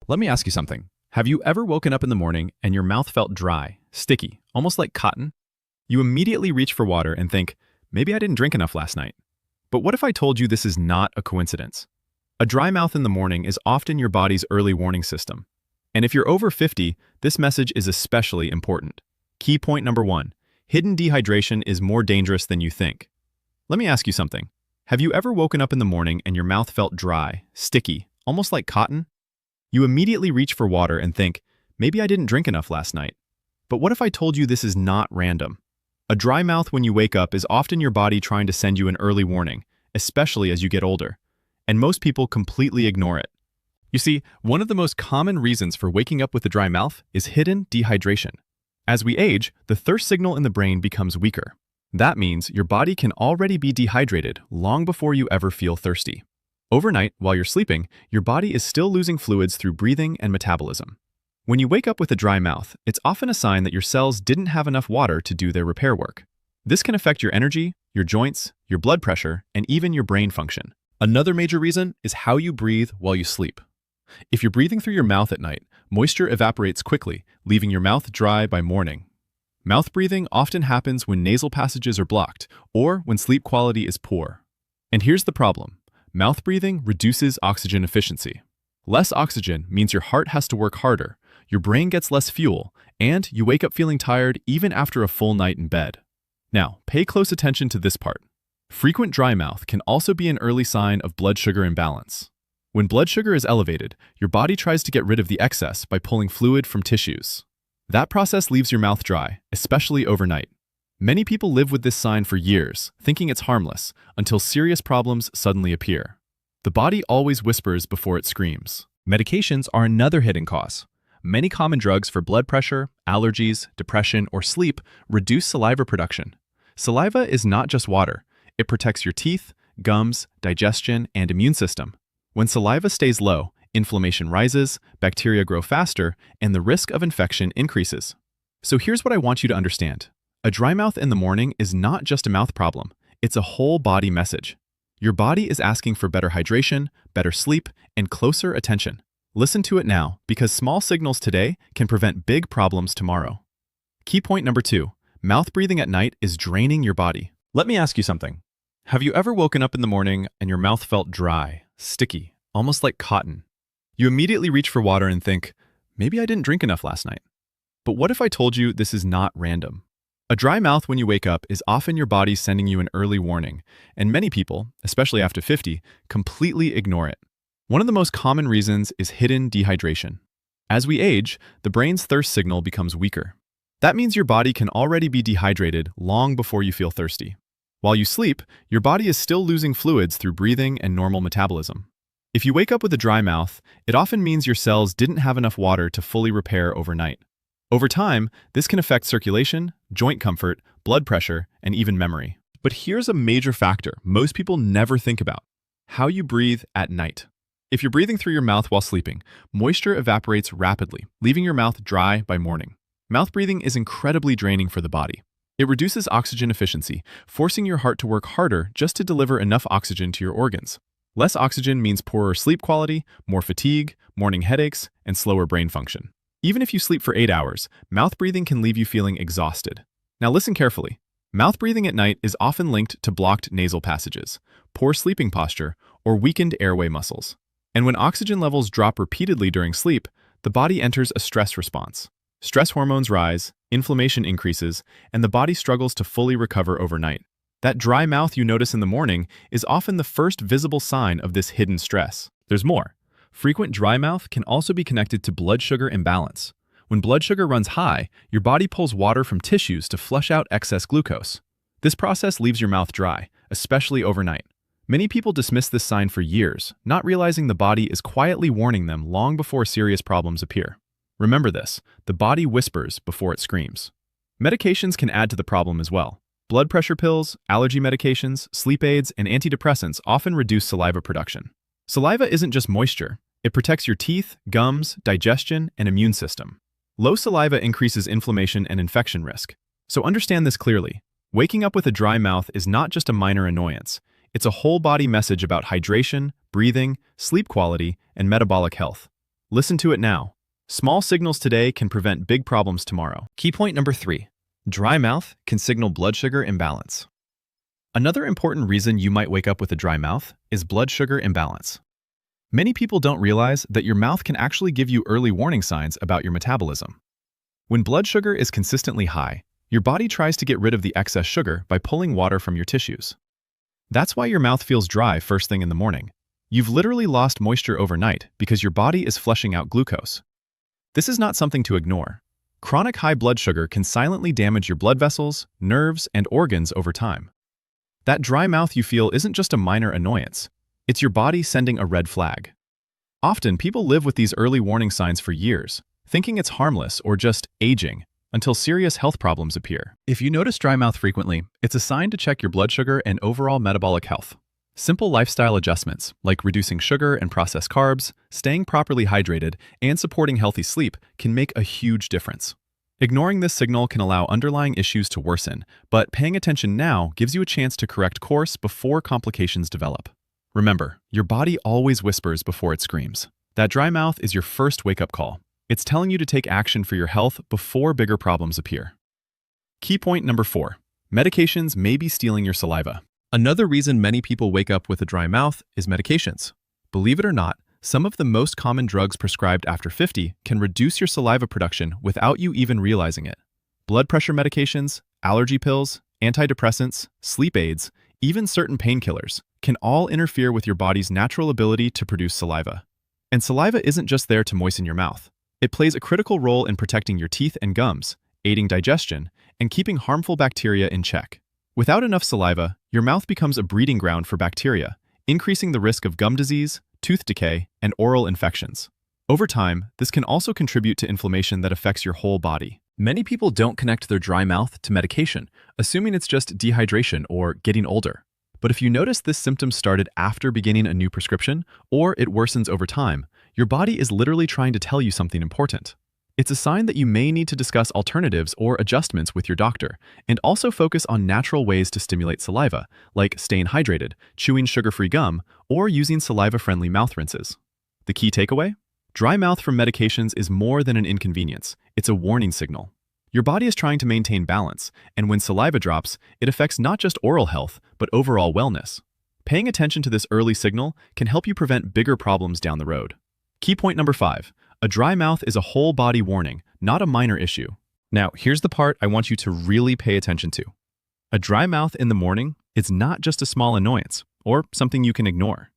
Let me ask you something. Have you ever woken up in the morning and your mouth felt dry, sticky, almost like cotton? You immediately reach for water and think, maybe I didn't drink enough last night. But what if I told you this is not a coincidence? A dry mouth in the morning is often your body's early warning system. And if you're over 50, this message is especially important. Key point number 1. Hidden dehydration is more dangerous than you think. Let me ask you something. Have you ever woken up in the morning and your mouth felt dry, sticky, almost like cotton? You immediately reach for water and think, maybe I didn't drink enough last night. But what if I told you this is not random? A dry mouth when you wake up is often your body trying to send you an early warning, especially as you get older. And most people completely ignore it. You see, one of the most common reasons for waking up with a dry mouth is hidden dehydration. As we age, the thirst signal in the brain becomes weaker. That means your body can already be dehydrated long before you ever feel thirsty. Overnight, while you're sleeping, your body is still losing fluids through breathing and metabolism. When you wake up with a dry mouth, it's often a sign that your cells didn't have enough water to do their repair work. This can affect your energy, your joints, your blood pressure, and even your brain function. Another major reason is how you breathe while you sleep. If you're breathing through your mouth at night, moisture evaporates quickly, leaving your mouth dry by morning. Mouth breathing often happens when nasal passages are blocked or when sleep quality is poor. And here's the problem. Mouth breathing reduces oxygen efficiency. Less oxygen means your heart has to work harder, your brain gets less fuel, and you wake up feeling tired even after a full night in bed. Now, pay close attention to this part. Frequent dry mouth can also be an early sign of blood sugar imbalance. When blood sugar is elevated, your body tries to get rid of the excess by pulling fluid from tissues. That process leaves your mouth dry, especially overnight. Many people live with this sign for years, thinking it's harmless, until serious problems suddenly appear. The body always whispers before it screams. Medications are another hidden cause. Many common drugs for blood pressure, allergies, depression, or sleep reduce saliva production. Saliva is not just water. It protects your teeth, gums, digestion, and immune system. When saliva stays low, inflammation rises, bacteria grow faster, and the risk of infection increases. So here's what I want you to understand. A dry mouth in the morning is not just a mouth problem, it's a whole body message. Your body is asking for better hydration, better sleep, and closer attention. Listen to it now, because small signals today can prevent big problems tomorrow. Key point number 2, mouth breathing at night is draining your body. Let me ask you something. Have you ever woken up in the morning and your mouth felt dry, sticky, almost like cotton? You immediately reach for water and think, maybe I didn't drink enough last night. But what if I told you this is not random? A dry mouth when you wake up is often your body sending you an early warning, and many people, especially after 50, completely ignore it. One of the most common reasons is hidden dehydration. As we age, the brain's thirst signal becomes weaker. That means your body can already be dehydrated long before you feel thirsty. While you sleep, your body is still losing fluids through breathing and normal metabolism. If you wake up with a dry mouth, it often means your cells didn't have enough water to fully repair overnight. Over time, this can affect circulation, joint comfort, blood pressure, and even memory. But here's a major factor most people never think about: how you breathe at night. If you're breathing through your mouth while sleeping, moisture evaporates rapidly, leaving your mouth dry by morning. Mouth breathing is incredibly draining for the body. It reduces oxygen efficiency, forcing your heart to work harder just to deliver enough oxygen to your organs. Less oxygen means poorer sleep quality, more fatigue, morning headaches, and slower brain function. Even if you sleep for 8 hours, mouth breathing can leave you feeling exhausted. Now listen carefully. Mouth breathing at night is often linked to blocked nasal passages, poor sleeping posture, or weakened airway muscles. And when oxygen levels drop repeatedly during sleep, the body enters a stress response. Stress hormones rise, inflammation increases, and the body struggles to fully recover overnight. That dry mouth you notice in the morning is often the first visible sign of this hidden stress. There's more. Frequent dry mouth can also be connected to blood sugar imbalance. When blood sugar runs high, your body pulls water from tissues to flush out excess glucose. This process leaves your mouth dry, especially overnight. Many people dismiss this sign for years, not realizing the body is quietly warning them long before serious problems appear. Remember this, the body whispers before it screams. Medications can add to the problem as well. Blood pressure pills, allergy medications, sleep aids, and antidepressants often reduce saliva production. Saliva isn't just moisture. It protects your teeth, gums, digestion, and immune system. Low saliva increases inflammation and infection risk. So understand this clearly. Waking up with a dry mouth is not just a minor annoyance. It's a whole body message about hydration, breathing, sleep quality, and metabolic health. Listen to it now. Small signals today can prevent big problems tomorrow. Key point number 3. Dry mouth can signal blood sugar imbalance. Another important reason you might wake up with a dry mouth is blood sugar imbalance. Many people don't realize that your mouth can actually give you early warning signs about your metabolism. When blood sugar is consistently high, your body tries to get rid of the excess sugar by pulling water from your tissues. That's why your mouth feels dry first thing in the morning. You've literally lost moisture overnight because your body is flushing out glucose. This is not something to ignore. Chronic high blood sugar can silently damage your blood vessels, nerves, and organs over time. That dry mouth you feel isn't just a minor annoyance. It's your body sending a red flag. Often, people live with these early warning signs for years, thinking it's harmless or just aging, until serious health problems appear. If you notice dry mouth frequently, it's a sign to check your blood sugar and overall metabolic health. Simple lifestyle adjustments, like reducing sugar and processed carbs, staying properly hydrated, and supporting healthy sleep, can make a huge difference. Ignoring this signal can allow underlying issues to worsen, but paying attention now gives you a chance to correct course before complications develop. Remember, your body always whispers before it screams. That dry mouth is your first wake-up call. It's telling you to take action for your health before bigger problems appear. Key point number 4. Medications may be stealing your saliva. Another reason many people wake up with a dry mouth is medications. Believe it or not, some of the most common drugs prescribed after 50 can reduce your saliva production without you even realizing it. Blood pressure medications, allergy pills, antidepressants, sleep aids, even certain painkillers can all interfere with your body's natural ability to produce saliva. And saliva isn't just there to moisten your mouth. It plays a critical role in protecting your teeth and gums, aiding digestion, and keeping harmful bacteria in check. Without enough saliva, your mouth becomes a breeding ground for bacteria, increasing the risk of gum disease, tooth decay, and oral infections. Over time, this can also contribute to inflammation that affects your whole body. Many people don't connect their dry mouth to medication, assuming it's just dehydration or getting older. But if you notice this symptom started after beginning a new prescription, or it worsens over time, your body is literally trying to tell you something important. It's a sign that you may need to discuss alternatives or adjustments with your doctor, and also focus on natural ways to stimulate saliva, like staying hydrated, chewing sugar-free gum, or using saliva-friendly mouth rinses. The key takeaway? Dry mouth from medications is more than an inconvenience. It's a warning signal. Your body is trying to maintain balance, and when saliva drops, it affects not just oral health, but overall wellness. Paying attention to this early signal can help you prevent bigger problems down the road. Key point number 5. A dry mouth is a whole body warning, not a minor issue. Now, here's the part I want you to really pay attention to. A dry mouth in the morning is not just a small annoyance or something you can ignore.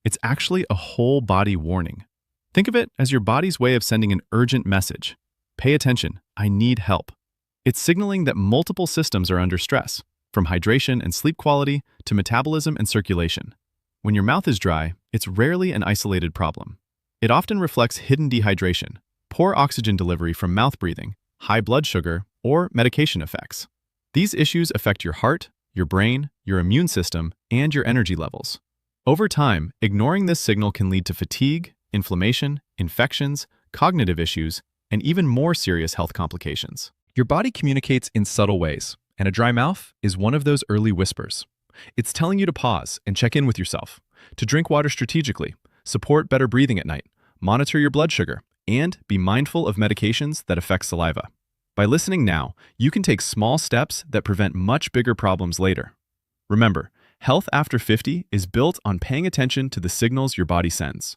It's actually a whole body warning. Think of it as your body's way of sending an urgent message. Pay attention, I need help. It's signaling that multiple systems are under stress, from hydration and sleep quality to metabolism and circulation. When your mouth is dry, it's rarely an isolated problem. It often reflects hidden dehydration, poor oxygen delivery from mouth breathing, high blood sugar, or medication effects. These issues affect your heart, your brain, your immune system, and your energy levels. Over time, ignoring this signal can lead to fatigue, inflammation, infections, cognitive issues, and even more serious health complications. Your body communicates in subtle ways, and a dry mouth is one of those early whispers. It's telling you to pause and check in with yourself, to drink water strategically, support better breathing at night, monitor your blood sugar, and be mindful of medications that affect saliva. By listening now, you can take small steps that prevent much bigger problems later. Remember, health after 50 is built on paying attention to the signals your body sends.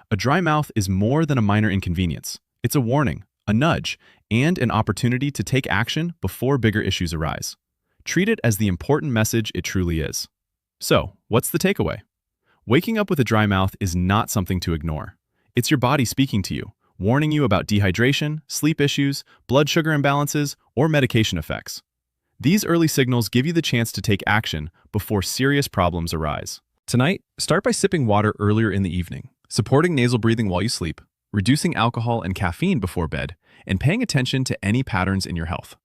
A dry mouth is more than a minor inconvenience. It's a warning, a nudge, and an opportunity to take action before bigger issues arise. Treat it as the important message it truly is. So, what's the takeaway? Waking up with a dry mouth is not something to ignore. It's your body speaking to you, warning you about dehydration, sleep issues, blood sugar imbalances, or medication effects. These early signals give you the chance to take action before serious problems arise. Tonight, start by sipping water earlier in the evening, supporting nasal breathing while you sleep, reducing alcohol and caffeine before bed, and paying attention to any patterns in your health.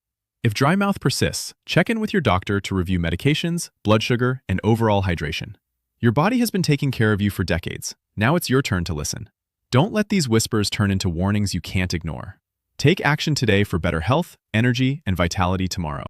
If dry mouth persists, check in with your doctor to review medications, blood sugar, and overall hydration. Your body has been taking care of you for decades. Now it's your turn to listen. Don't let these whispers turn into warnings you can't ignore. Take action today for better health, energy, and vitality tomorrow.